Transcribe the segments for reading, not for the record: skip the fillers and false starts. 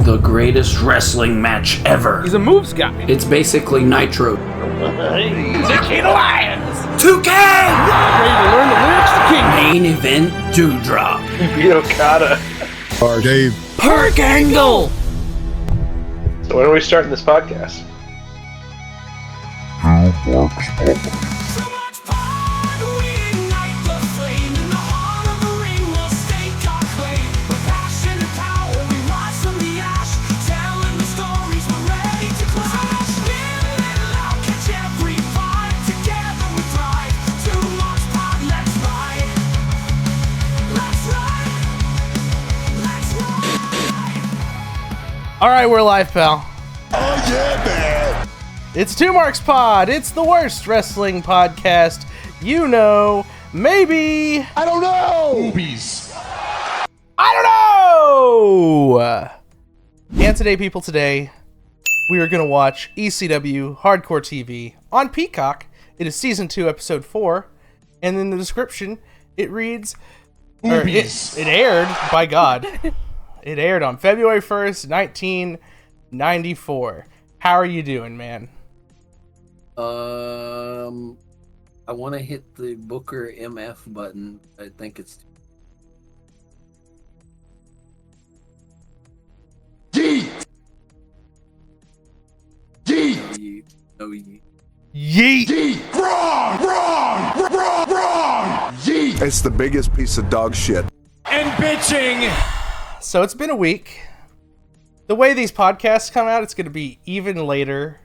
the greatest wrestling match ever. He's a moves guy. It's basically Nitro. Nicky the Lions. 2K! Ready to learn the lyrics to King. Main event Dewdrop. Beat Okada. Or Dave. Perk Angle! So when are we starting this podcast? All right, we're live, pal. Oh yeah, man. It's Two Marks Pod. It's the worst wrestling podcast you know. Maybe. I don't know. Movies. I don't know. And today, people, we are going to watch ECW Hardcore TV on Peacock. It is Season 2, Episode 4. And in the description, it reads... It aired, by God. It aired on February 1st, 1994. How are you doing, man? I want to hit the Booker MF button. I think it's... Yeet. Yeet. No, yeet. Yeet! Yeet. Wrong. Yeet. It's the biggest piece of dog shit. And bitching! So it's been a week. The way these podcasts come out, it's going to be even later.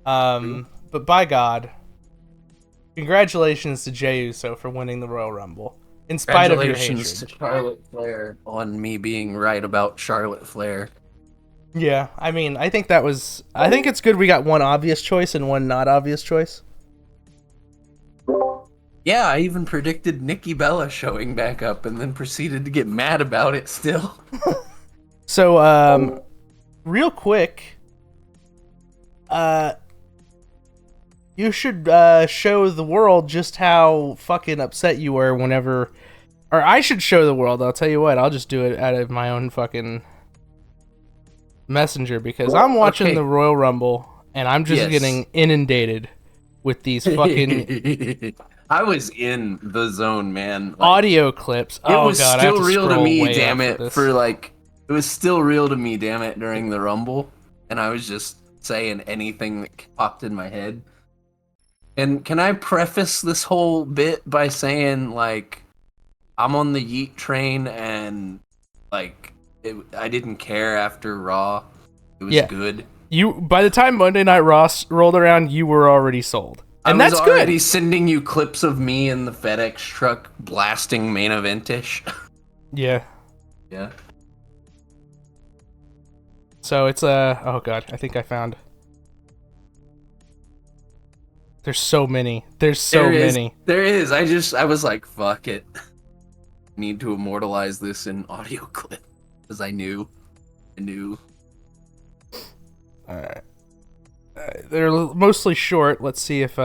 But by God, congratulations to Jey Uso for winning the Royal Rumble. In spite of your hatred. Congratulations to Charlotte Flair on me being right about Charlotte Flair. Yeah, I mean, I think it's good we got one obvious choice and one not obvious choice. Yeah, I even predicted Nikki Bella showing back up and then proceeded to get mad about it still. So, real quick, you should show the world just how fucking upset you were whenever... Or I should show the world, I'll tell you what, I'll just do it out of my own fucking messenger, because I'm watching the Royal Rumble, and I'm just getting inundated with these fucking... I was in the zone, man. Like, audio clips. It was still real to me, damn it. It was still real to me, damn it, during the Rumble. And I was just saying anything that popped in my head. And can I preface this whole bit by saying, like, I'm on the Yeet train and, like, I didn't care after Raw. It was good. By the time Monday Night Raw rolled around, you were already sold. And that's good. I was already sending you clips of me in the FedEx truck blasting main event-ish. Yeah. Yeah. So it's oh god, I think I found. There's so many. There is. I was like, fuck it. Need to immortalize this in audio clip because I knew. Alright. They're mostly short. Let's see if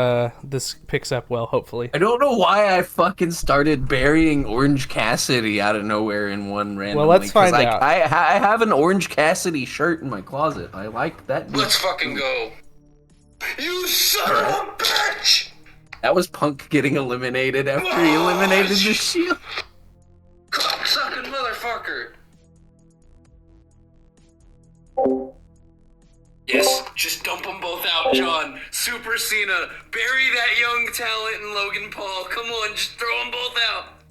this picks up well, hopefully. I don't know why I fucking started burying Orange Cassidy out of nowhere in one randomly. Well, let's find out. I have an Orange Cassidy shirt in my closet. I like that. Let's fucking go. You son of a bitch! That was Punk getting eliminated after he eliminated the Shield. Cocksucking motherfucker. Yes, just dump them both out, John. Super Cena, bury that young talent in Logan Paul. Come on, just throw them both out.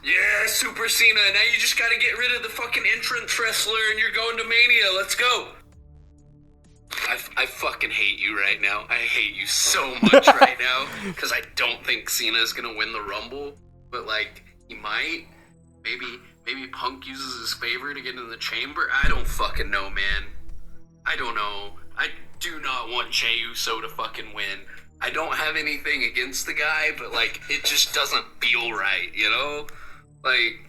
Yeah, Super Cena. Now you just gotta get rid of the fucking entrance wrestler and you're going to Mania. Let's go. I fucking hate you right now. I hate you so much right now because I don't think Cena's gonna win the Rumble, but like he might. Maybe Punk uses his favor to get in the chamber. I don't fucking know, man. I don't know. I do not want Jey Uso to fucking win. I don't have anything against the guy, but like it just doesn't feel right, you know? Like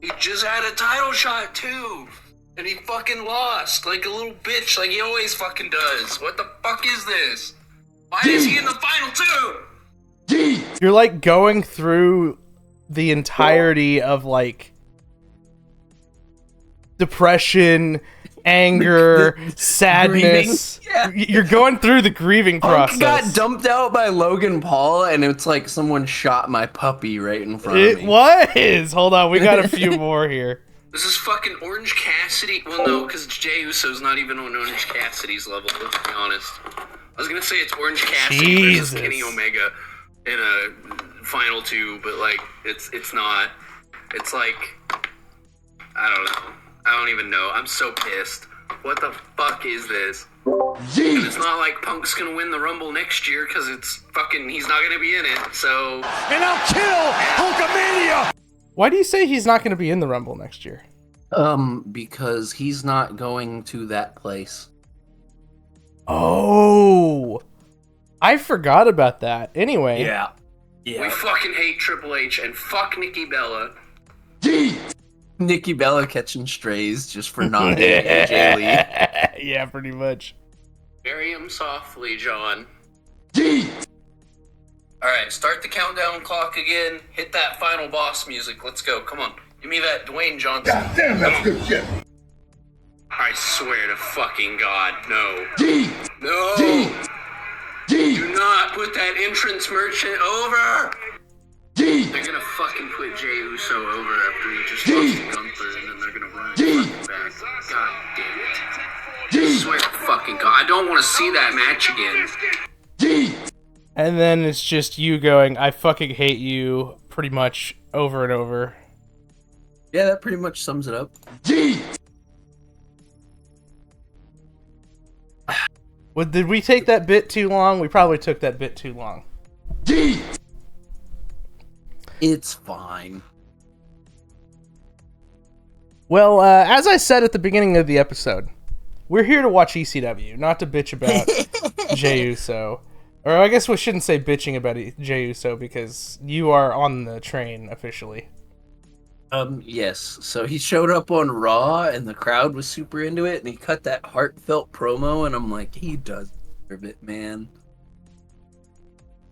he just had a title shot too. And he fucking lost like a little bitch, like he always fucking does. What the fuck is this? Why is he in the final two? You're like going through the entirety of like depression, anger, sadness. Yeah. You're going through the grieving process. Punk got dumped out by Logan Paul, and it's like someone shot my puppy right in front of It me. was. Hold on, we got a few more here. This is fucking Orange Cassidy. Well, no, because Jey Uso's not even on Orange Cassidy's level, let's be honest. I was gonna say it's Orange Cassidy versus Kenny Omega in a final two, but like it's not. It's like I don't know. I don't even know. I'm so pissed. What the fuck is this? And it's not like Punk's gonna win the Rumble next year because it's fucking he's not gonna be in it. So And I'll kill Hulkamania! Why do you say he's not going to be in the Rumble next year? Because he's not going to that place. Oh, I forgot about that. Anyway. Yeah. we fucking hate Triple H and fuck Nikki Bella. Nikki Bella catching strays just for not being AJ Lee. Yeah, pretty much. Bury him softly, John. Alright, start the countdown clock again. Hit that final boss music. Let's go. Come on. Give me that Dwayne Johnson. God damn, that's good shit. I swear to fucking God, no. D! No! D! D! Do not put that entrance merchant over! D! They're gonna fucking put Jey Uso over after he just lost to Gunther, and then they're gonna run it fucking back. God damn it. I swear to fucking God. I don't want to see that match again. D! And then it's just you going, I fucking hate you, pretty much over and over. Yeah, that pretty much sums it up. D! Well, did we take that bit too long? We probably took that bit too long. D! It's fine. Well, as I said at the beginning of the episode, we're here to watch ECW, not to bitch about Jey Uso. Or I guess we shouldn't say bitching about Jey Uso because you are on the train officially. Yes. So he showed up on Raw, and the crowd was super into it, and he cut that heartfelt promo, and I'm like, he does deserve it, man.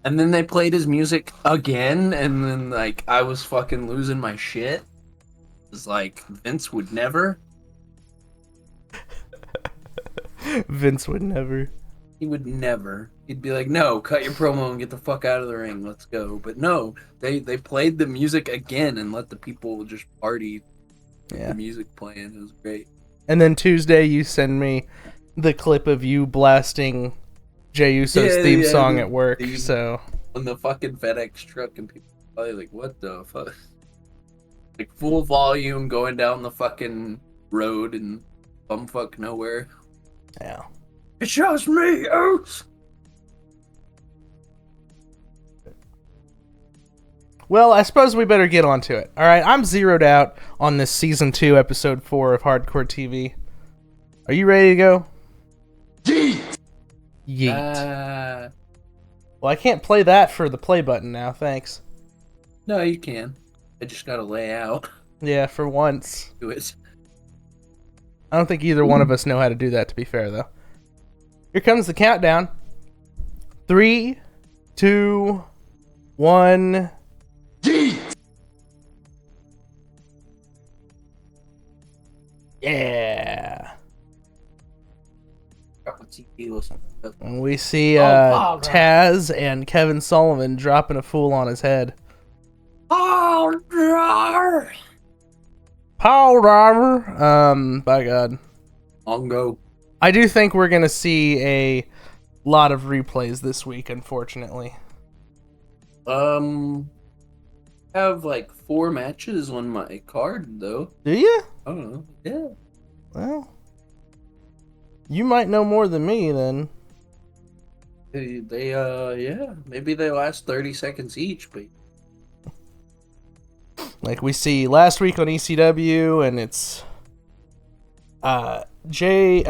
And then they played his music again, and then, like, I was fucking losing my shit. It was like, Vince would never. Vince would never. He would never. He'd be like, no, cut your promo and get the fuck out of the ring. Let's go. But no, they played the music again and let the people just party with the music playing. It was great. And then Tuesday you send me the clip of you blasting Jey Uso's theme song at work. So on the fucking FedEx truck, and people are probably like, what the fuck? Like full volume going down the fucking road and bumfuck nowhere. yeah. It's just me, Oats. Well, I suppose we better get on to it. All right, I'm zeroed out on this season 2, episode 4 of Hardcore TV. Are you ready to go? Yeet. Well, I can't play that for the play button now, thanks. No, you can. I just gotta lay out. Yeah, for once. Do it. I don't think either one of us know how to do that, to be fair, though. Here comes the countdown. 3, 2, 1... Yeah. And we see Taz and Kevin Sullivan dropping a fool on his head. Powder! Power driver. By God. Ongo. I do think we're going to see a lot of replays this week, unfortunately. Have like 4 matches on my card though. Do you? I don't know. Yeah. Well, you might know more than me then. They yeah, maybe they last 30 seconds each, but Like we see last week on ECW, and it's Joey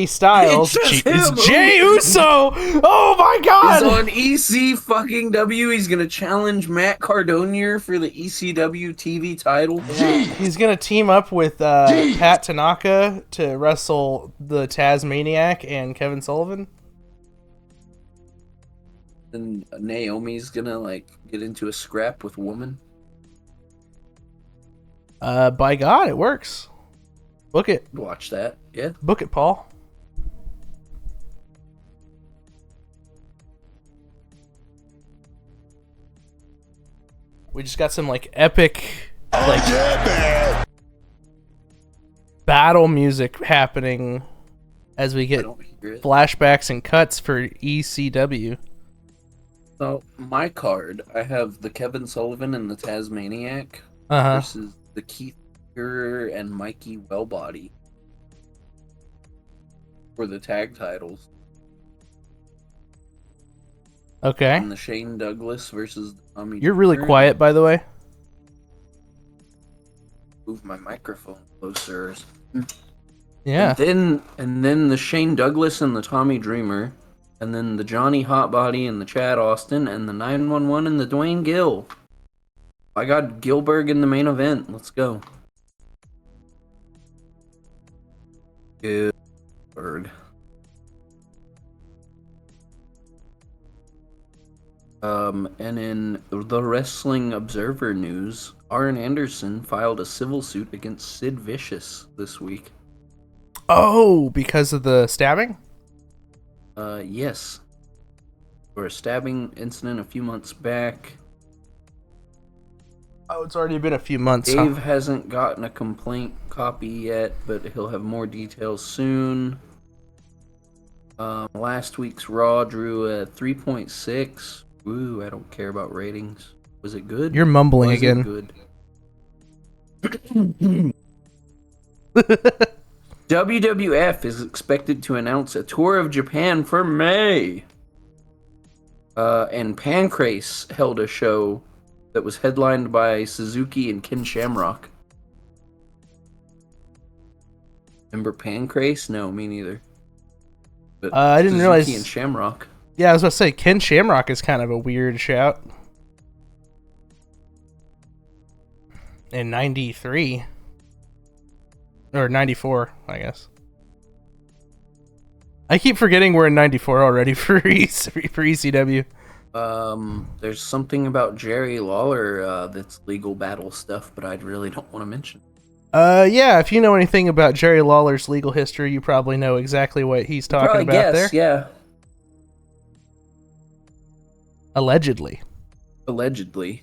Styles. It's Jey Uso. Oh my God! He's on EC fucking W. He's gonna challenge Matt Cardona for the ECW TV title. Yeah. He's gonna team up with Pat Tanaka to wrestle the Tasmaniac and Kevin Sullivan. And Naomi's gonna like get into a scrap with Woman. By God, it works. Book it. Watch that. Yeah. Book it, Paul. We just got some like epic battle music happening as we get flashbacks and cuts for ECW. So my card, I have the Kevin Sullivan and the Tasmaniac versus the Keith Lee and Mikey Wellbody for the tag titles. Okay. And the Shane Douglas versus Tommy. You're really quiet, by the way. Move my microphone closer. Yeah. And then the Shane Douglas and the Tommy Dreamer, and then the Johnny Hotbody and the Chad Austin, and the 911 and the Dwayne Gill. I got Gilbert in the main event. Let's go. Gilbert. And in the Wrestling Observer news, Arn Anderson filed a civil suit against Sid Vicious this week. Oh, because of the stabbing? Yes. For a stabbing incident a few months back. Oh, it's already been a few months. Dave hasn't gotten a complaint copy yet, but he'll have more details soon. Last week's Raw drew a 3.6. Ooh, I don't care about ratings. Was it good? You're mumbling again. Good? WWF is expected to announce a tour of Japan for May. And Pancrase held a show that was headlined by Suzuki and Ken Shamrock. Remember Pancrase? No, me neither. But I didn't Suzuki realize. And Shamrock. Yeah, I was about to say, Ken Shamrock is kind of a weird shout. In 93. Or 94, I guess. I keep forgetting we're in 94 already for ECW. There's something about Jerry Lawler that's legal battle stuff, but I really don't want to mention. Yeah, if you know anything about Jerry Lawler's legal history, you probably know exactly what he's talking about there. Yeah. Allegedly. Allegedly.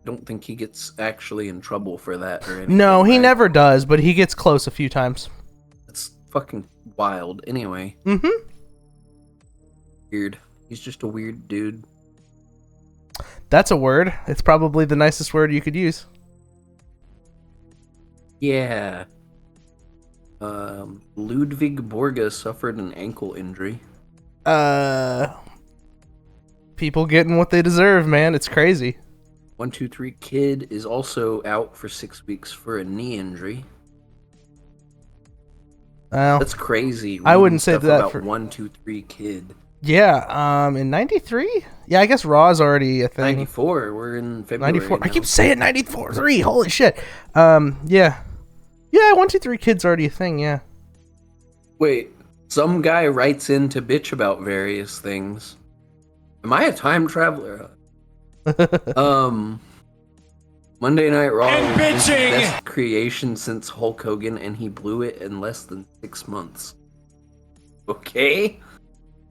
Don't think he gets actually in trouble for that or anything. No, he never does, but he gets close a few times. It's fucking wild. Anyway. Mm-hmm. Weird. He's just a weird dude. That's a word. It's probably the nicest word you could use. Yeah. Ludwig Borga suffered an ankle injury. People getting what they deserve, man. It's crazy. 123 Kid is also out for 6 weeks for a knee injury. Well, that's crazy. I wouldn't say that about for 123 Kid. Yeah, in 93? Yeah, I guess Raw's already a thing. 94, we're in February 94. now. I keep saying 94, 3, holy shit. Yeah. Yeah, 123 Kid's already a thing, yeah. Wait, some guy writes in to bitch about various things. Am I a time traveler? Monday Night Raw is the best creation since Hulk Hogan, and he blew it in less than 6 months. Okay?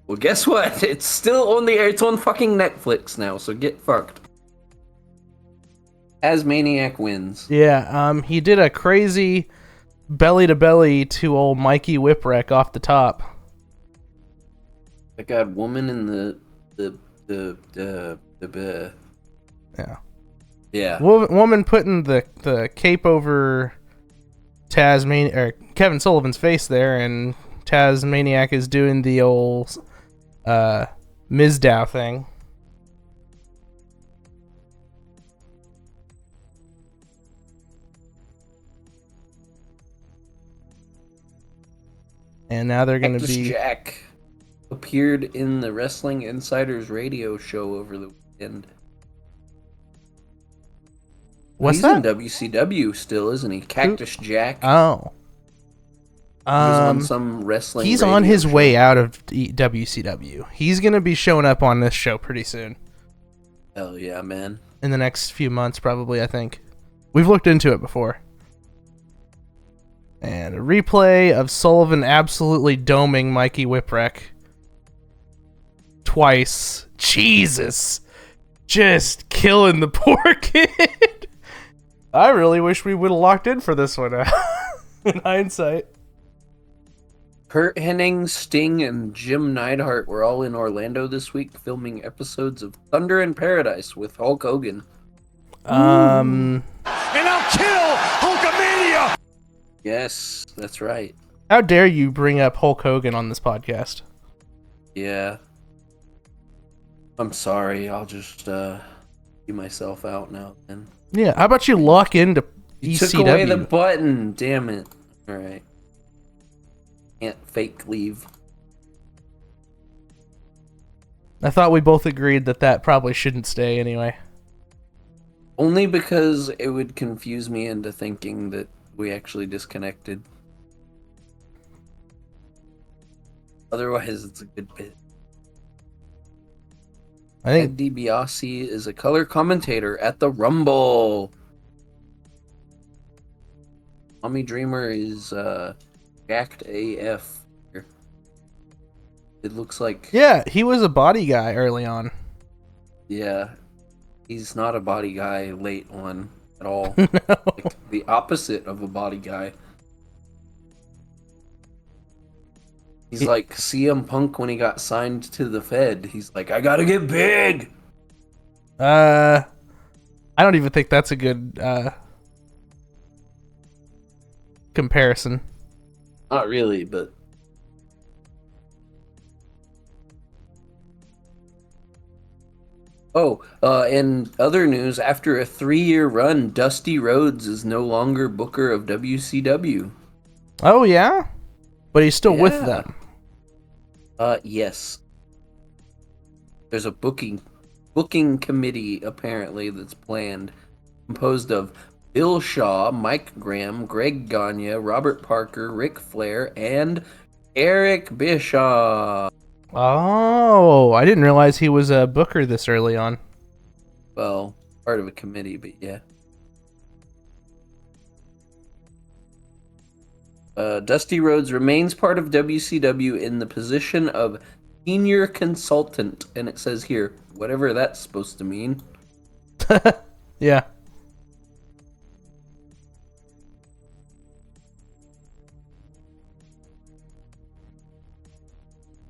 Well, guess what? It's still on the air. It's on fucking Netflix now, so get fucked. Tasmaniac wins. Yeah, he did a crazy belly-to-belly to old Mikey Whipwreck off the top. That got woman in the yeah. Woman putting the cape over Kevin Sullivan's face there, and Tasmaniac is doing the old Mizdow thing. And now they're going to be... Jack appeared in the Wrestling Insiders radio show over the weekend. What's He's that? in WCW still, isn't he? Cactus Jack. Oh. He's on some wrestling He's radio on his show. way out of WCW. He's going to be showing up on this show pretty soon. Hell yeah, man. In the next few months, probably, I think. We've looked into it before. And a replay of Sullivan absolutely doming Mikey Whipwreck. Twice. Jesus. Just killing the poor kid. I really wish we would have locked in for this one in hindsight. Kurt Hennig, Sting, and Jim Neidhart were all in Orlando this week filming episodes of Thunder in Paradise with Hulk Hogan. And I'll kill Hulkamania! Yes, that's right. How dare you bring up Hulk Hogan on this podcast? Yeah. I'm sorry, I'll just see myself out now then. Yeah, how about you lock into You ECW? took away the button, damn it. Alright. Can't fake leave. I thought we both agreed that that probably shouldn't stay anyway. Only because it would confuse me into thinking that we actually disconnected. Otherwise, it's a good bit. I think Ed DiBiase is a color commentator at the Rumble. Tommy Dreamer is jacked AF. It looks like... Yeah, he was a body guy early on. Yeah. He's not a body guy late on at all. No. Like the opposite of a body guy. He's like CM Punk when he got signed to the Fed. He's like, I gotta get big! I don't even think that's a good comparison. Not really, but... Oh, in other news, after a 3-year run, Dusty Rhodes is no longer booker of WCW. Oh, yeah? But he's still with Yeah. them. Yes. There's a booking committee, apparently, that's planned, composed of Bill Shaw, Mike Graham, Greg Gagne, Robert Parker, Ric Flair, and Eric Bischoff. Oh, I didn't realize he was a booker this early on. Well, part of a committee, but yeah. Dusty Rhodes remains part of WCW in the position of senior consultant, and it says here, whatever that's supposed to mean. Yeah.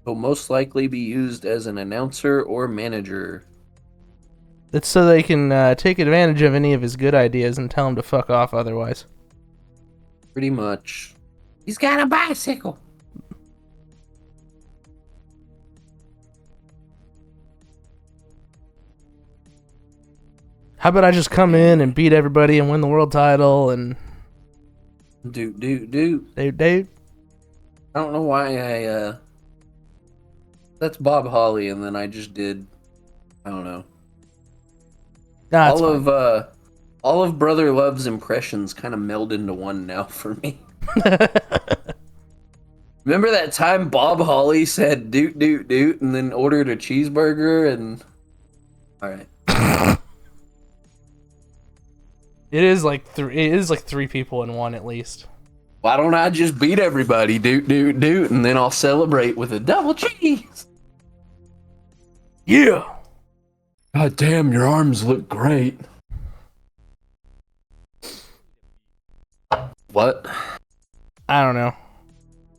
Will most likely be used as an announcer or manager. It's so they can take advantage of any of his good ideas and tell him to fuck off otherwise. Pretty much. He's got a bicycle. How about I just come in and beat everybody and win the world title and... Dude. Dude. I don't know why I, That's Bob Holly, and then I just did... I don't know. Nah, all of Brother Love's impressions kind of meld into one now for me. Remember that time Bob Holly said doot, and then ordered a cheeseburger and... Alright. It is like three people in one at least. Why don't I just beat everybody, doot, and then I'll celebrate with a double cheese? Yeah! God damn, your arms look great. What? I don't know.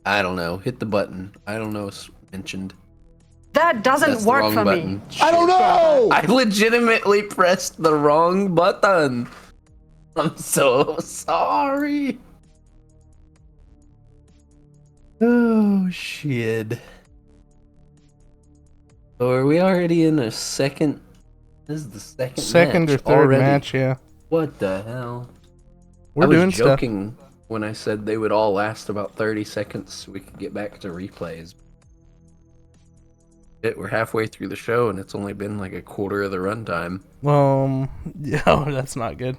I don't know. Hit the button. I don't know what's mentioned. That doesn't That's the work wrong for button. me. I don't know! I legitimately pressed the wrong button. I'm so sorry. Oh, shit. So are we already in a second? This is the second or match third already. match, yeah. What the hell? We're I was doing stuff. joking when I said they would all last about 30 seconds so we could get back to replays. We're halfway through the show and it's only been like a quarter of the runtime. Yeah, that's not good.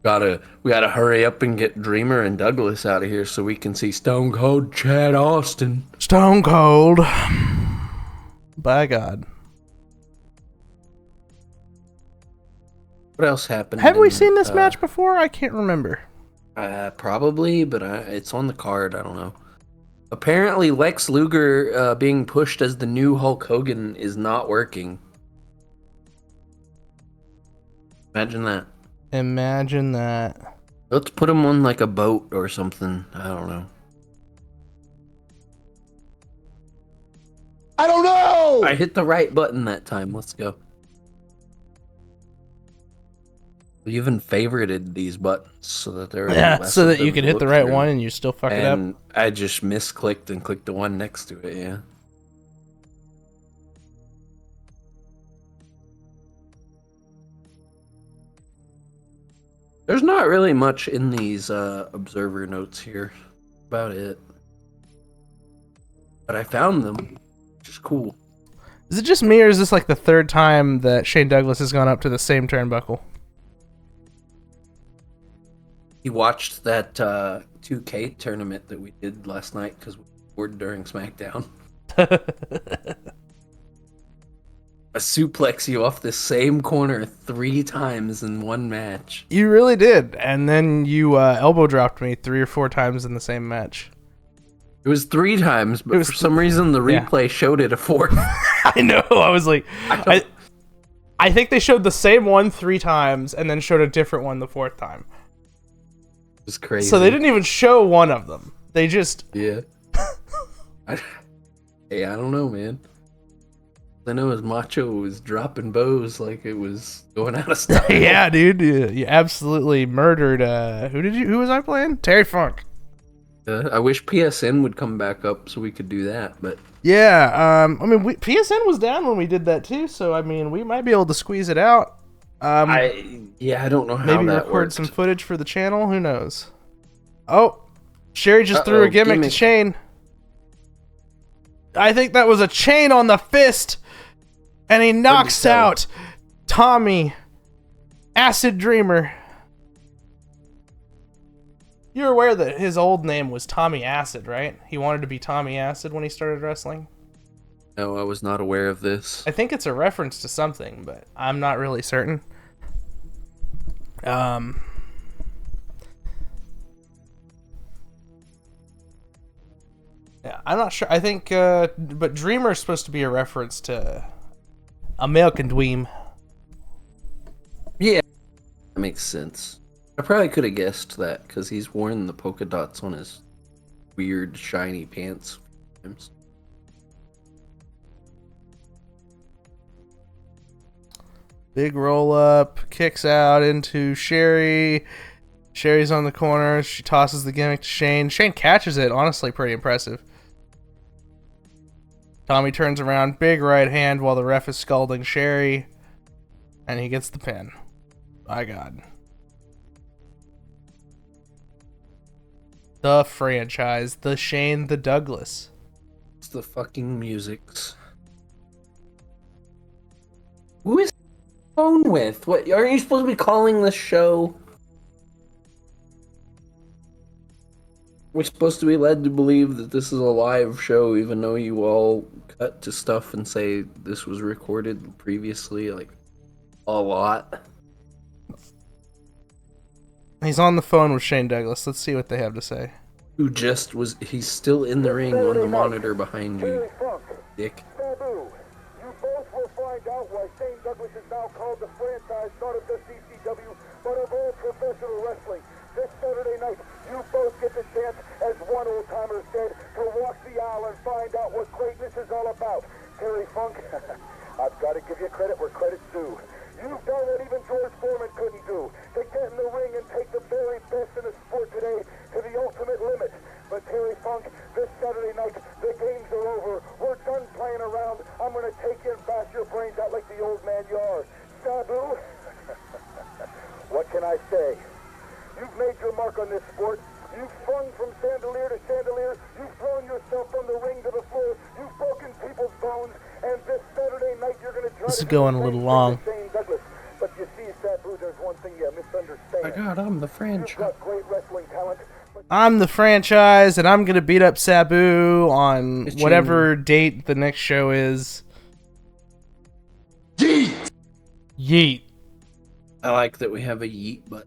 We gotta hurry up and get Dreamer and Douglas out of here so we can see Stone Cold Chad Austin. Stone Cold. By God. What else happened? Have we seen this match before? I can't remember. Probably, but it's on the card. I don't know. Apparently, Lex Luger being pushed as the new Hulk Hogan is not working. Imagine that. Imagine that. Let's put him on like a boat or something. I don't know. I don't know! I hit the right button that time. Let's go. We even favorited these buttons so that they're so that you can hit the right one and you still fuck it up. I just misclicked and clicked the one next to it. Yeah. There's not really much in these observer notes here. About it. But I found them, which is cool. Is it just me, or is this like the third time that Shane Douglas has gone up to the same turnbuckle? He watched that 2K tournament that we did last night because we recorded during SmackDown. I suplex you off the same corner 3 times in one match. You really did, and then you elbow dropped me 3 or 4 times in the same match. It was 3 times, but for some reason the replay showed it a 4th. I know. I was like, I think they showed the same one 3 times and then showed a different one the 4th time. It's crazy. So they didn't even show one of them. They just I don't know, man. I know his Macho was dropping bows like it was going out of style. Yeah, dude, you absolutely murdered. Who was I playing? Terry Funk. I wish PSN would come back up so we could do that, but yeah, I mean, PSN was down when we did that too, so I mean, we might be able to squeeze it out. I don't know how maybe that record worked. some footage for the channel. Who knows? Oh, Sherry just threw a gimmick to Shane. I think that was a chain on the fist, and he knocks out Tommy Acid Dreamer. You're aware that his old name was Tommy Acid, right? He wanted to be Tommy Acid when he started wrestling. No, I was not aware of this. I think it's a reference to something, but I'm not really certain. Yeah, I'm not sure. I think, but Dreamer is supposed to be a reference to American Dream. Yeah, that makes sense. I probably could have guessed that because he's worn the polka dots on his weird shiny pants. Big roll up, kicks out into Sherry. Sherry's on the corner. She tosses the gimmick to Shane. Shane catches it. Honestly, pretty impressive. Tommy turns around, big right hand while the ref is scalding Sherry. And he gets the pin. My God. The franchise. The Shane, the Douglas. It's the fucking musics. Who is phone with? What, aren't you supposed to be calling this show? We're supposed to be led to believe that this is a live show, even though you all cut to stuff and say this was recorded previously, like, a lot. He's on the phone with Shane Douglas. Let's see what they have to say. Who just was... He's still in the ring on the monitor behind you, dick. You both will find out why Shane Douglas is now called the franchise, not of just ECW, but of all professional wrestling. This Saturday night, you both get the chance, as one old-timer said, to walk the aisle and find out what greatness is all about. Terry Funk, I've got to give you credit where credit's due. You've done what even George Foreman couldn't do, to get in the ring and take the very best in the sport today to the ultimate limit. But Terry Funk, this Saturday night, the games are over. We're done playing around. I'm going to take you and bash your brains out like the old man you are. Sabu, what can I say? You've made your mark on this sport. You've swung from chandelier to chandelier. You've thrown yourself from the ring to the floor. You've broken people's bones. And this Saturday night, you're going to try This is going a little long. Douglas. But you see, Sabu, there's one thing you misunderstand. My God, I'm the franchise. You've got great wrestling talent. I'm the franchise, and I'm going to beat up Sabu on whatever date the next show is. Yeet! Yeet. I like that we have a yeet, but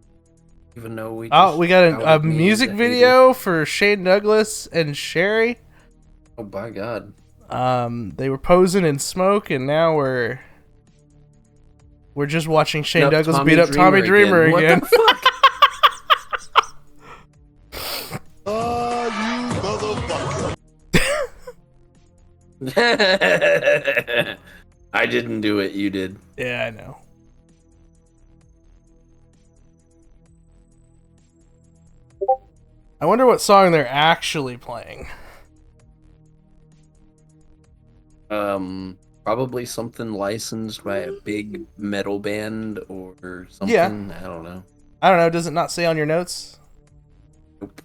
even though we we got a music video for Shane Douglas and Sherry. Oh my god. They were posing in smoke, and now we're just watching Shane Douglas beat up Tommy Dreamer again. What the fuck? You motherfucker. I didn't do it, you did. Yeah, I know. I wonder what song they're actually playing. Probably something licensed by a big metal band or something. Yeah. I don't know. I don't know. Does it not say on your notes? Nope.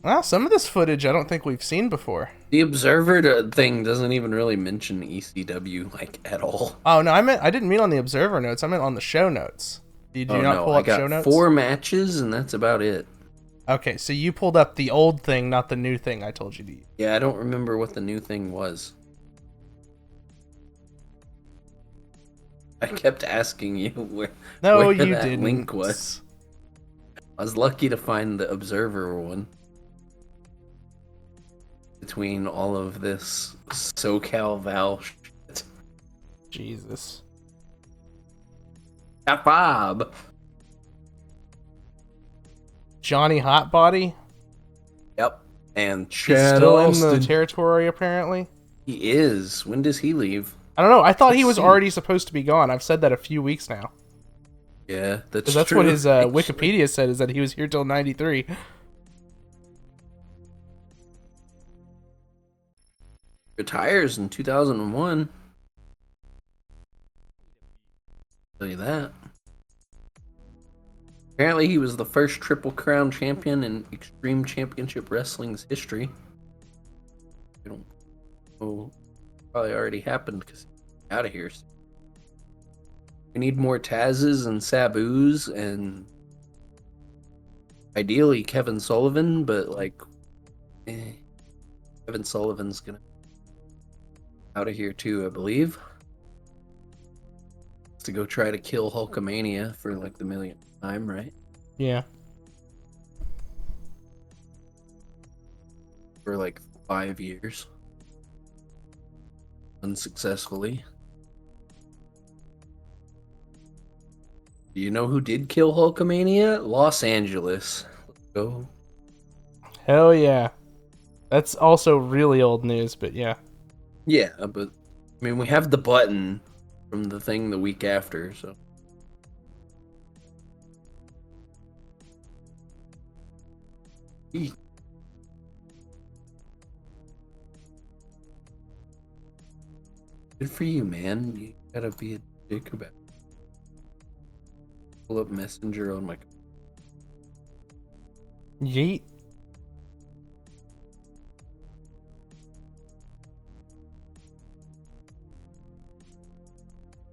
Well, some of this footage I don't think we've seen before. The Observer thing doesn't even really mention ECW like at all. Oh no, I didn't mean on the Observer notes. I meant on the show notes. Did you not pull up show notes? 4 matches and that's about it. Okay, so you pulled up the old thing, not the new thing I told you to use. Yeah, I don't remember what the new thing was. I kept asking you where you that didn't. link was. I was lucky to find the Observer one. Between all of this SoCal Val shit. Jesus. Bob. Johnny Hotbody? Yep. And He's Chad still in Austin. the territory, apparently. He is. When does he leave? I don't know. I thought he was already supposed to be gone. I've said that a few weeks now. Yeah, that's Because that's true. what his Wikipedia said, is that he was here till 93. Retires in 2001. Tell you that. Apparently, he was the first Triple Crown champion in Extreme Championship Wrestling's history. I don't know. Probably already happened because he's out of here. We need more Taz's and Sabu's and ideally Kevin Sullivan, but like, Kevin Sullivan's gonna out of here too, I believe. To go try to kill Hulkamania for like the millionth time, right? Yeah. For like 5 years. Unsuccessfully. Do you know who did kill Hulkamania? Los Angeles. Let's go. Hell yeah. That's also really old news, but yeah. Yeah, but I mean, we have the button from the thing the week after, so. Good for you, man. You gotta be a dick about it. Pull up Messenger on my. Yeet.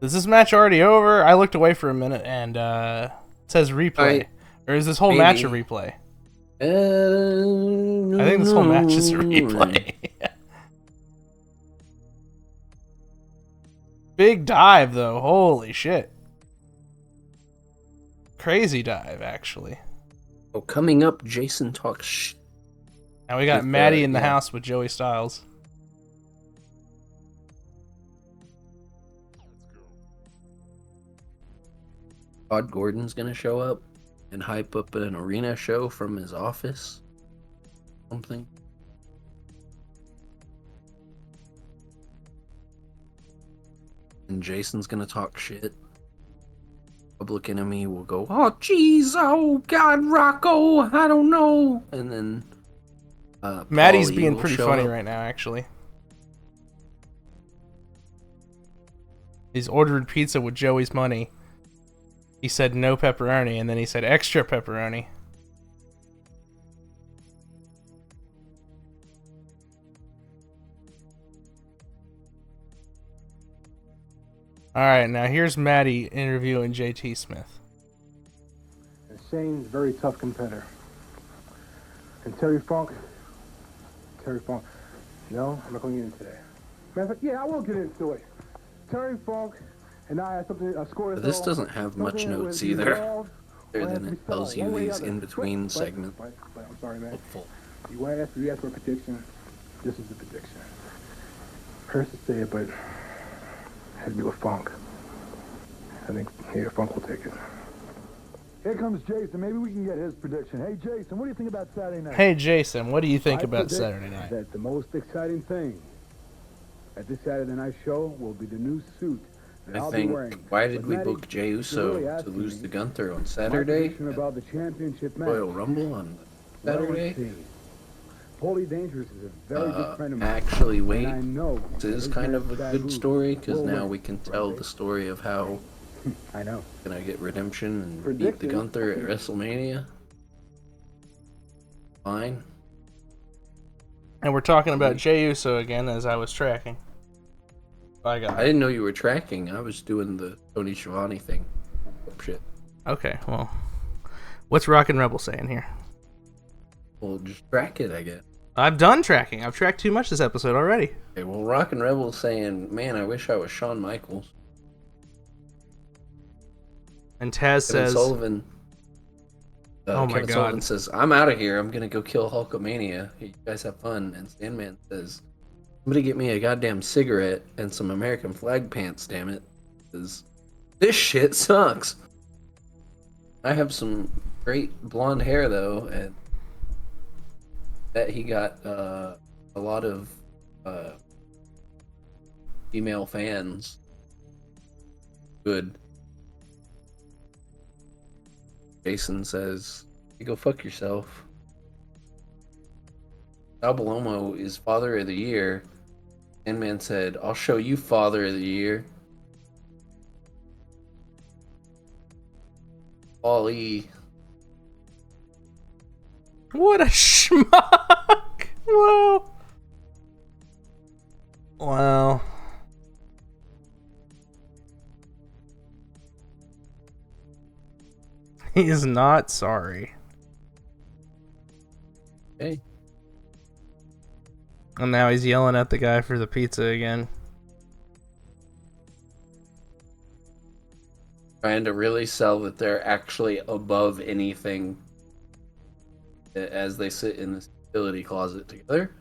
Is this match already over? I looked away for a minute and it says replay. Or is this whole match a replay? I think this whole match is a replay. Big dive, though. Holy shit. Crazy dive, actually. Oh, coming up, Jason talks shit. Now we got Maddie in the house with Joey Styles. Todd Gordon's gonna show up and hype up an arena show from his office. Something. And Jason's gonna talk shit. Public Enemy will go, oh jeez, oh god, Rocco, I don't know. And then Maddie's Paulie being will pretty show funny up. right now, actually. He's ordered pizza with Joey's money. He said no pepperoni, and then he said extra pepperoni. Alright, now here's Maddie interviewing JT Smith. Shane's a very tough competitor. And Terry Funk, no, I'm not going to get into that. Matter of fact, yeah, I will get into it. Terry Funk And I have something, a score. But this doesn't have much notes either. Other than it tells you these in-between segments. But I'm sorry, man. Hopeful. You asked for a prediction. This is the prediction. Hurts to say it, but it has to be with Funk. I think Funk will take it. Here comes Jason. Maybe we can get his prediction. Hey, Jason, what do you think about Saturday night? Hey, Jason, what do you think about Saturday night? That the most exciting thing at this Saturday night show will be the new suit that I'll be wearing. Why did we book Jey Uso to lose to Gunther on Saturday? About the championship match. Royal Rumble on Saturday? Holy Dangerous is a very good friend of mine. Actually, wait. I know this is kind of a good story, because now we can tell the story of how I know. Can I get redemption and beat the Gunther at WrestleMania? Fine. And we're talking about Jey Uso again, as I was tracking. I didn't know you were tracking. I was doing the Tony Schiavone thing. Oh, shit. Okay, well, what's Rockin' Rebel saying here? Well, just track it, I guess. I've done tracking. I've tracked too much this episode already. Okay, well, Rockin' Rebel's saying, man, I wish I was Shawn Michaels. And Taz says... Sullivan, oh my Kevin God. Sullivan says, I'm out of here. I'm going to go kill Hulkamania. You guys have fun. And Sandman says, somebody get me a goddamn cigarette and some American flag pants, damn it. Because this shit sucks. I have some great blonde hair, though, and that he got a lot of female fans. Good. Jason says, you go fuck yourself. Sal Balomo is Father of the Year. Sandman said, I'll show you Father of the Year. Paul E. What a schmuck! Wow. Wow. He's not sorry. Hey. And now he's yelling at the guy for the pizza again. Trying to really sell that they're actually above anything as they sit in this utility closet together.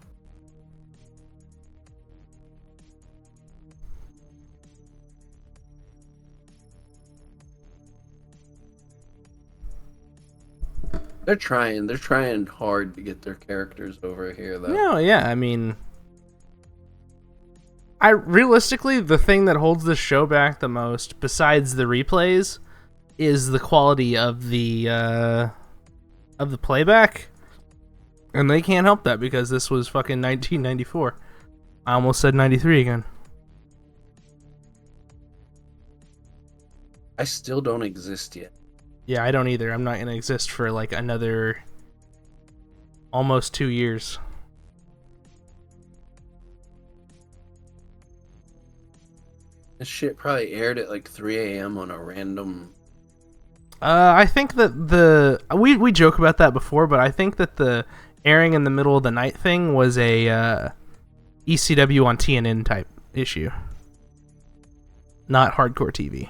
They're trying hard to get their characters over here, though. No, yeah, I mean, realistically, the thing that holds this show back the most, besides the replays, is the quality of the playback, and they can't help that because this was fucking 1994. I almost said 93 again. I still don't exist yet. Yeah, I don't either. I'm not gonna exist for like another almost 2 years. This shit probably aired at like 3 a.m. on a random... I think that we joke about that before, but I think that the airing in the middle of the night thing was a ECW on TNN type issue, not Hardcore TV.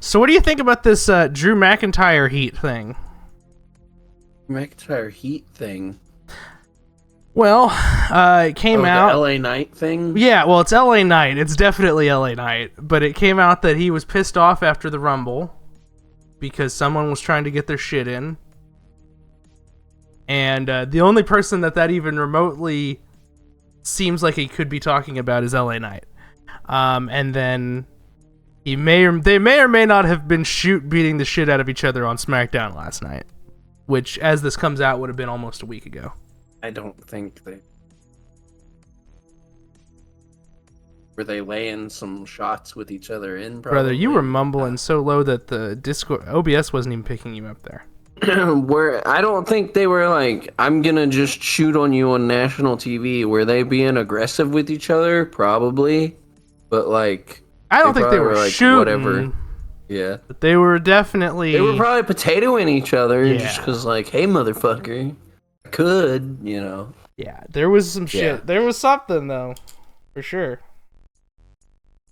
So what do you think about this Drew McIntyre Heat thing? McIntyre Heat thing? Well, it came out... the LA Knight thing? Yeah, well, it's LA Knight. It's definitely LA Knight. But it came out that he was pissed off after the Rumble because someone was trying to get their shit in. And the only person that even remotely seems like he could be talking about is LA Knight. And then... they may or may not have been beating the shit out of each other on SmackDown last night, which, as this comes out, would have been almost a week ago. I don't think they... Were they laying some shots with each other in, probably? Brother, you were mumbling so low that the Discord OBS wasn't even picking you up there. I don't think they were like, I'm gonna just shoot on you on national TV. Were they being aggressive with each other? Probably. But like... I don't think they were like, shooting. Whatever. Yeah. But they were definitely... They were probably potatoing each other just because, like, hey, motherfucker. I could, you know. Yeah, there was some shit. Yeah. There was something though, for sure.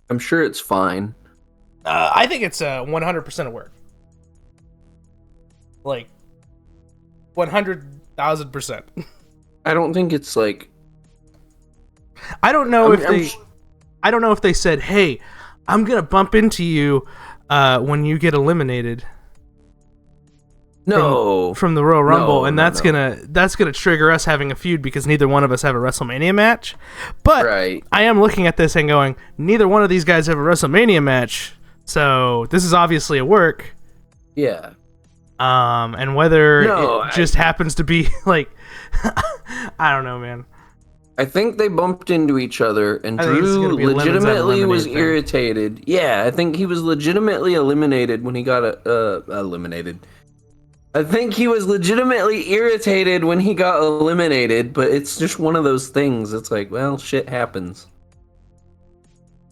I'm sure it's fine. I think it's 100% of work. Like 100,000%. I don't think it's like. I don't know I'm I don't know if they said, "Hey, I'm gonna bump into you when you get eliminated." No. From the Royal Rumble, No, and no, that's gonna trigger us having a feud because neither one of us have a WrestleMania match. But Right. I am looking at this and going, neither one of these guys have a WrestleMania match, so this is obviously a work. Yeah. And whether No, it just happens to be like, I don't know, man. I think they bumped into each other, and I think it's Drew gonna be a lemons on legitimately was lemonade thing. irritated. Yeah, I think he was legitimately eliminated when he got eliminated. I think he was legitimately irritated when he got eliminated, but it's just one of those things. It's like, well, shit happens.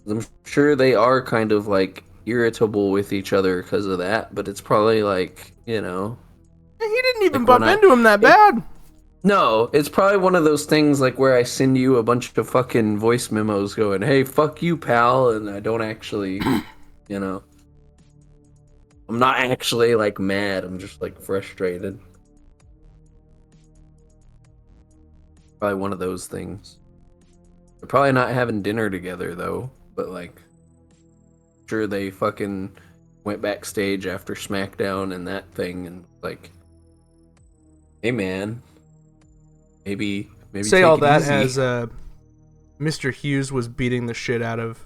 I'm sure they are kind of like irritable with each other because of that, but it's probably like, you know. He didn't even Like bump when into him that bad. No, it's probably one of those things like where I send you a bunch of fucking voice memos going, "Hey, fuck you, pal," and I don't actually, you know. I'm not actually like mad, I'm just like frustrated. Probably one of those things. They're probably not having dinner together though, but like sure they fucking went backstage after SmackDown and that thing and like, hey man, maybe Say take all it that easy. as Mr. Hughes was beating the shit out of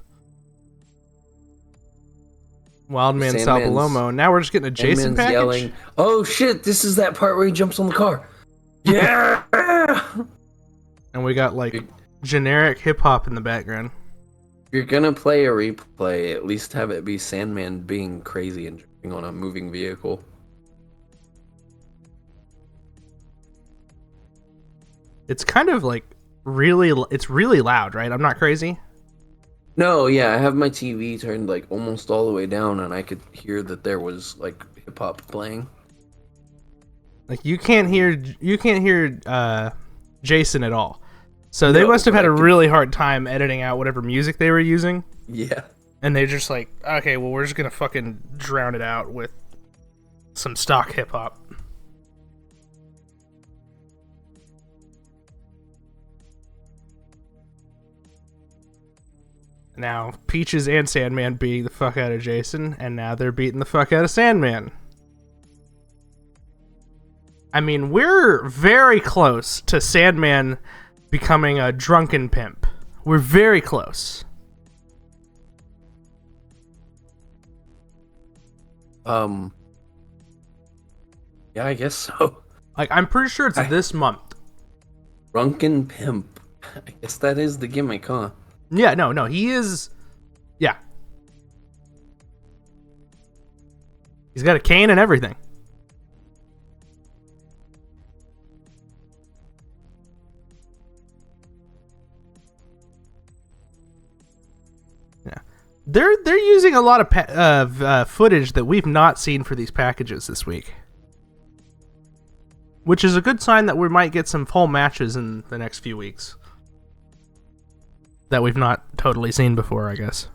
Wildman Sandman's- Salpalomo, and now we're just getting a Jason Sandman's package. yelling, "Oh shit, this is that part where he jumps on the car." Yeah. And we got like generic hip hop in the background. If you're gonna play a replay, at least have it be Sandman being crazy and jumping on a moving vehicle. It's kind of like it's really loud, right? I'm not crazy. No, yeah, I have my TV turned like almost all the way down, and I could hear that there was like hip hop playing. Like you can't hear Jason at all. So they No, must have but had I a could- really hard time editing out whatever music they were using. Yeah. And they're just like, okay, well, we're just gonna fucking drown it out with some stock hip hop. Now, Peaches and Sandman beating the fuck out of Jason, and now they're beating the fuck out of Sandman. I mean, we're very close to Sandman becoming a drunken pimp. We're very close. Yeah, I guess so. Like, I'm pretty sure it's this month. Drunken pimp. I guess that is the gimmick, huh? Yeah, no, he is... Yeah. He's got a cane and everything. Yeah. They're using a lot of footage that we've not seen for these packages this week. Which is a good sign that we might get some full matches in the next few weeks. That we've not totally seen before, I guess.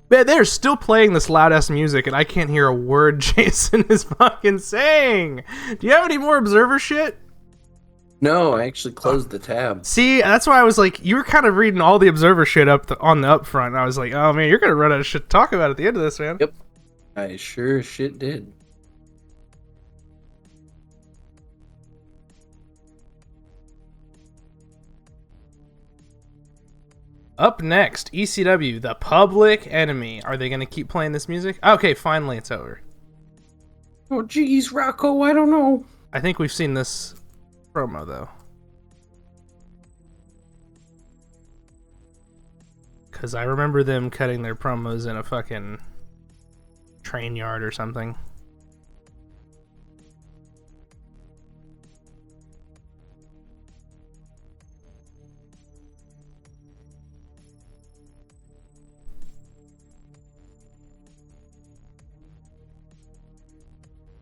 Man, they're still playing this loud-ass music, and I can't hear a word Jason is fucking saying. Do you have any more Observer shit? No, I actually closed the tab. See, that's why I was like, you were kind of reading all the Observer shit on the upfront, and I was like, oh man, you're gonna run out of shit to talk about at the end of this, man. Yep. I sure as shit did. Up next, ECW, the Public Enemy. Are they gonna keep playing this music? Okay, finally it's over. Oh geez, Rocco, I don't know. I think we've seen this promo, though. Because I remember them cutting their promos in a fucking train yard or something.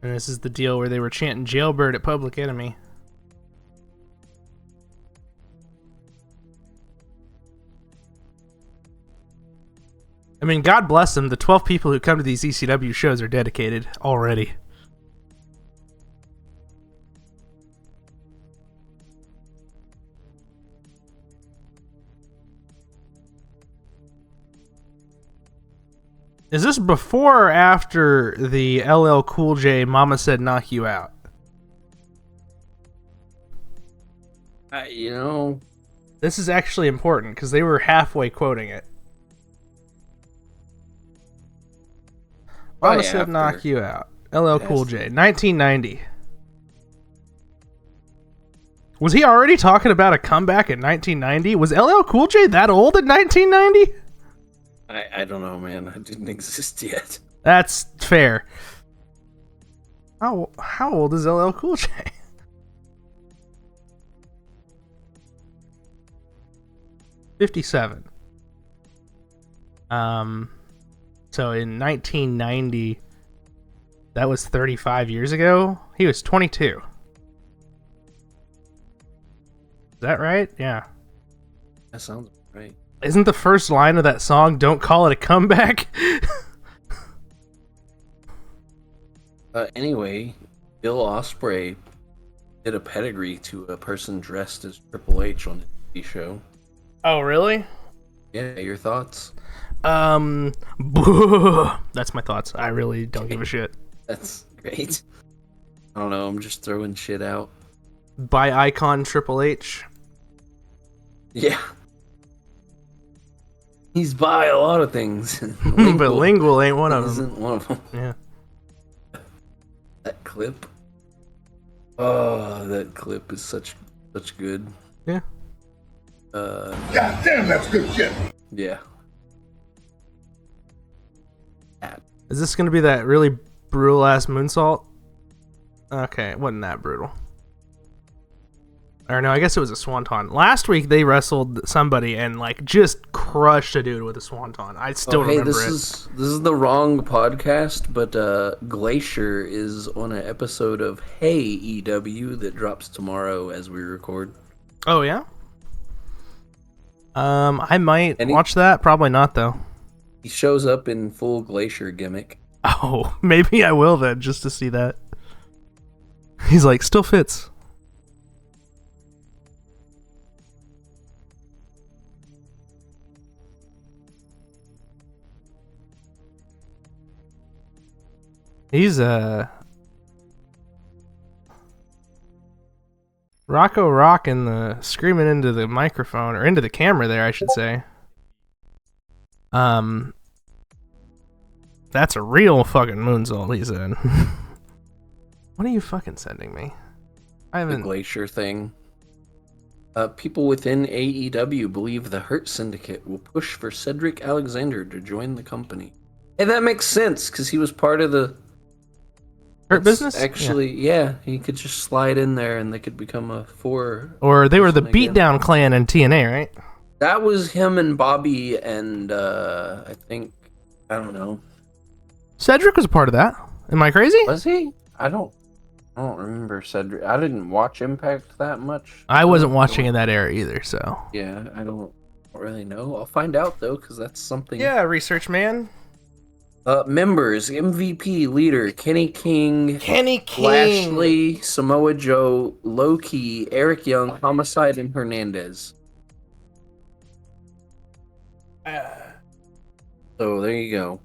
And this is the deal where they were chanting Jailbird at Public Enemy. I mean, God bless them. The 12 people who come to these ECW shows are dedicated already. Is this before or after the LL Cool J Mama Said Knock You Out? You know, This is actually important because they were halfway quoting it. Mama Said Knock You Out. LL Cool J. 1990. Was he already talking about a comeback in 1990? Was LL Cool J that old in 1990? I don't know, man. I didn't exist yet. That's fair. How old is LL Cool J? '57. So in 1990, that was 35 years ago. He was 22. Is that right? Yeah. That sounds right. Isn't the first line of that song "Don't Call It a Comeback"? Anyway, Bill Ospreay did a pedigree to a person dressed as Triple H on the TV show. Oh, really? Yeah, your thoughts? That's my thoughts. I really don't give a shit. That's great. I don't know, I'm just throwing shit out. By icon Triple H. Yeah. He's by a lot of things. But lingual ain't one of them. Isn't one of them. Yeah. That clip. Oh, that clip is such good. Yeah. God damn, that's good shit. Yeah. Is this gonna be that really brutal ass moonsault? Okay, it wasn't that brutal. Or no, I guess it was a swanton. Last week they wrestled somebody and like just crushed a dude with a swanton. I still remember this is the wrong podcast, but Glacier is on an episode of Hey EW that drops tomorrow as we record. Oh yeah? I might watch that. Probably not though. He shows up in full Glacier gimmick. Oh, maybe I will then, just to see that. He's like, still fits. He's Rocco rocking the screaming into the microphone or into the camera there, I should say. That's a real fucking moonsault he's in. What are you fucking sending me? I haven't. The Glacier thing. People within AEW believe the Hurt Syndicate will push for Cedric Alexander to join the company. Hey, that makes sense because he was part of the Hurt Business? Actually, yeah, he could just slide in there and they could become a four. Or they were the Beatdown Clan in TNA, right? That was him and Bobby and I think, I don't know. Cedric was a part of that. Am I crazy? Was he? I don't remember Cedric. I didn't watch Impact that much. I wasn't watching in that era either, so. Yeah, I don't really know. I'll find out though, because that's something. Yeah, research man. Members, MVP leader, Kenny King, Lashley, Samoa Joe, Low-Key, Eric Young, Homicide, and Hernandez. So there you go.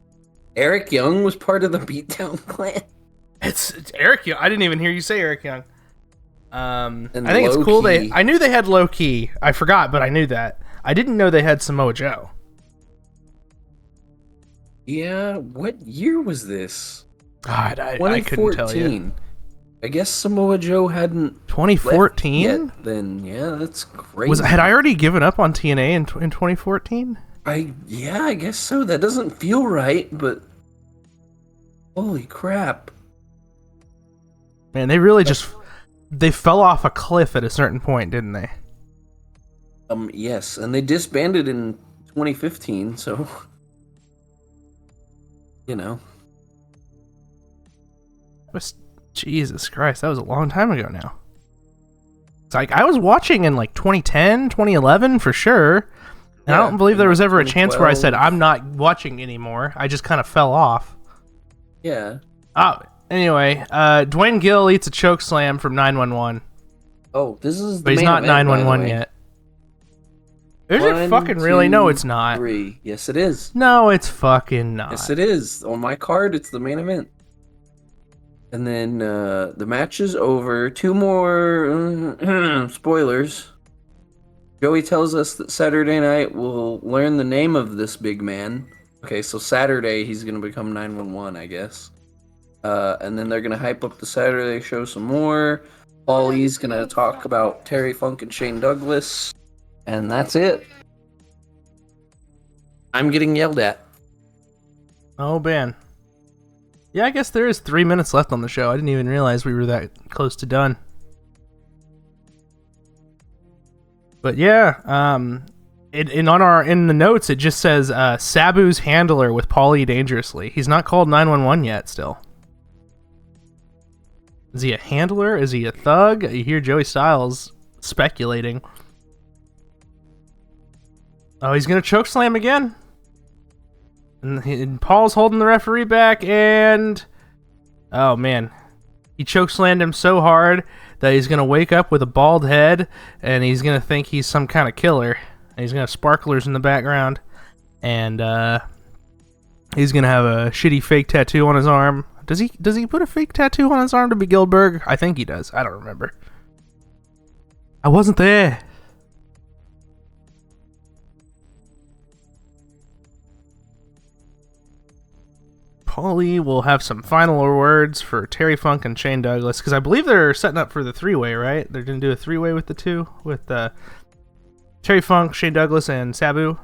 Eric Young was part of the Beatdown Clan. It's Eric Young. I didn't even hear you say Eric Young. I think Low-Key. it's cool. I knew they had Low-Key. I forgot, but I knew that. I didn't know they had Samoa Joe. Yeah, what year was this? God, I couldn't tell you. I guess Samoa Joe hadn't 2014 yet then. Yeah, that's crazy. Had I already given up on TNA in 2014? I guess so. That doesn't feel right, but holy crap. Man, they really they fell off a cliff at a certain point, didn't they? Yes, and they disbanded in 2015, so you know. Jesus Christ, that was a long time ago now. It's like I was watching in like 2010, 2011 for sure. And I don't believe there was ever a chance where I said, I'm not watching anymore. I just kind of fell off. Yeah. Oh, anyway, Dwayne Gill eats a choke slam from 911. Oh, this is the But he's main not event, 911 yet. Is it fucking really? No, it's not. 3. Yes, it is. No, it's fucking not. Yes, it is. On my card, it's the main event. And then the match is over. 2 more spoilers. Joey tells us that Saturday night we'll learn the name of this big man. Okay, so Saturday he's going to become 911, I guess. And then they're going to hype up the Saturday show some more. Paulie's going to talk about Terry Funk and Shane Douglas. And that's it. I'm getting yelled at. Oh, man. Yeah, I guess there is 3 minutes left on the show. I didn't even realize we were that close to done. But yeah, in the notes it just says Sabu's handler with Paulie Dangerously. He's not called 911 yet. Still, is he a handler? Is he a thug? You hear Joey Styles speculating. Oh, he's gonna chokeslam again, and Paul's holding the referee back, and oh man, he chokeslammed him so hard that he's going to wake up with a bald head, and he's going to think he's some kind of killer. And he's going to have sparklers in the background, and he's going to have a shitty fake tattoo on his arm. Does he put a fake tattoo on his arm to be Gilbert? I think he does. I don't remember. I wasn't there. Paulie will have some final words for Terry Funk and Shane Douglas, because I believe they're setting up for the 3-way, right? They're going to do a 3-way with the two, with Terry Funk, Shane Douglas, and Sabu.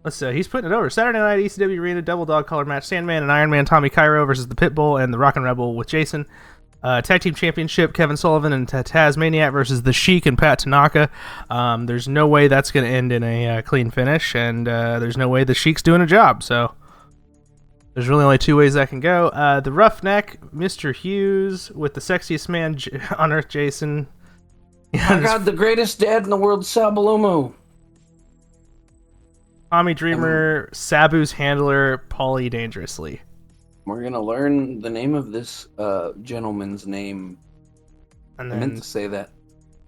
Let's see, he's putting it over. Saturday night, ECW Arena, double dog collar match, Sandman and Iron Man, Tommy Cairo versus the Pitbull and the Rockin' Rebel with Jason. Tag Team Championship, Kevin Sullivan and Tasmaniac versus The Sheik and Pat Tanaka. There's no way that's going to end in a clean finish, and there's no way The Sheik's doing a job, so there's really only 2 ways that can go. The Roughneck, Mr. Hughes, with the sexiest man on Earth, Jason. I got the greatest dad in the world, Sabalomo. Tommy Dreamer, Sabu's handler, Paulie Dangerously. We're going to learn the name of this gentleman's name. And I then meant to say that.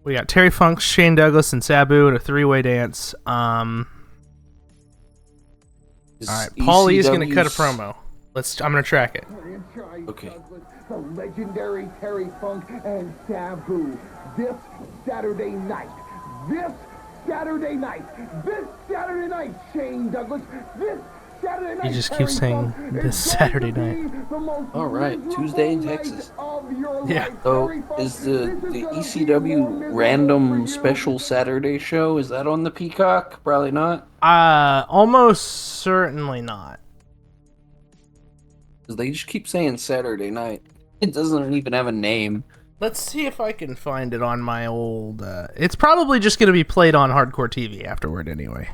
We got Terry Funk, Shane Douglas, and Sabu in a 3-way dance. All right, Paulie's going to cut a promo. I'm going to track it. Okay. The legendary Terry Funk and Sabu. This Saturday night, Shane Douglas. This Saturday night. He just keeps saying this Saturday night. All right, Tuesday in Texas. Yeah. So is the ECW random special Saturday show, is that on the Peacock? Probably not. Almost certainly not. Because they just keep saying Saturday night. It doesn't even have a name. Let's see if I can find it on my old... it's probably just going to be played on Hardcore TV afterward anyway.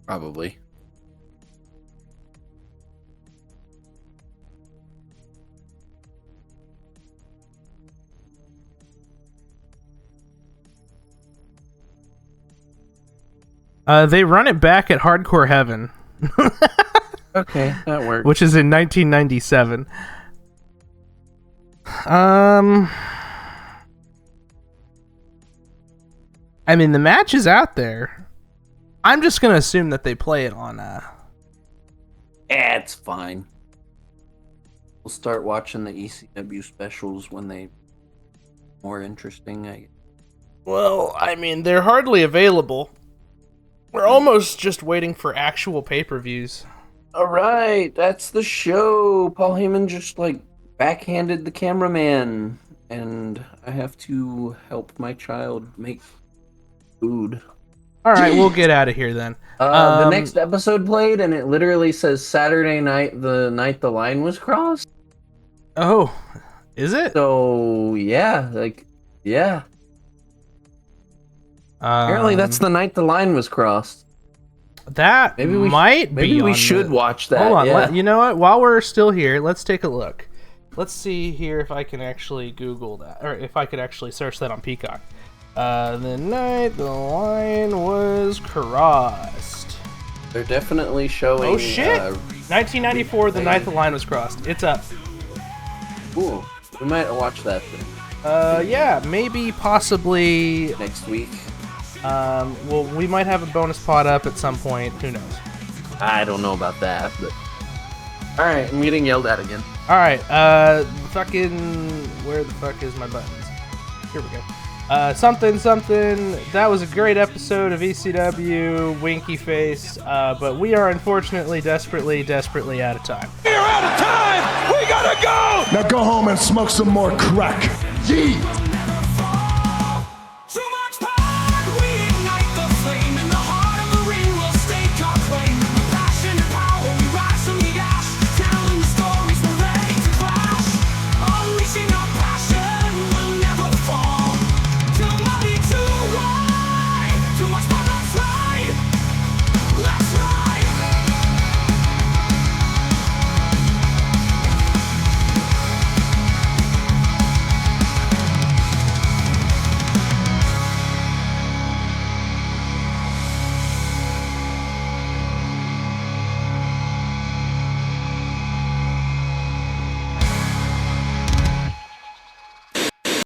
Probably. They run it back at Hardcore Heaven. Okay, that works. Which is in 1997. I mean, the match is out there. I'm just gonna assume that they play it on. It's fine. We'll start watching the ECW specials when they more interesting. Well, I mean, they're hardly available. We're almost just waiting for actual pay-per-views. All right, that's the show. Paul Heyman just backhanded the cameraman, and I have to help my child make food. All right, we'll get out of here then. The next episode played, and it literally says Saturday night, the night the line was crossed. Oh, is it? So yeah, yeah. Apparently, that's the night the line was crossed. That might be. Maybe we should watch that. Hold on. Yeah. You know what? While we're still here, let's take a look. Let's see here if I can actually Google that, or if I could actually search that on Peacock. The night the line was crossed. They're definitely showing. Oh shit! 1994, the night the line was crossed. It's up. Ooh, we might watch that then. Yeah, maybe, possibly next week. Well, we might have a bonus pod up at some point. Who knows? I don't know about that, but. Alright, I'm getting yelled at again. Alright, fucking. Where the fuck is my buttons? Here we go. Something. That was a great episode of ECW, Winky Face, but we are unfortunately desperately out of time. We're out of time! We gotta go! Now go home and smoke some more crack. Yee!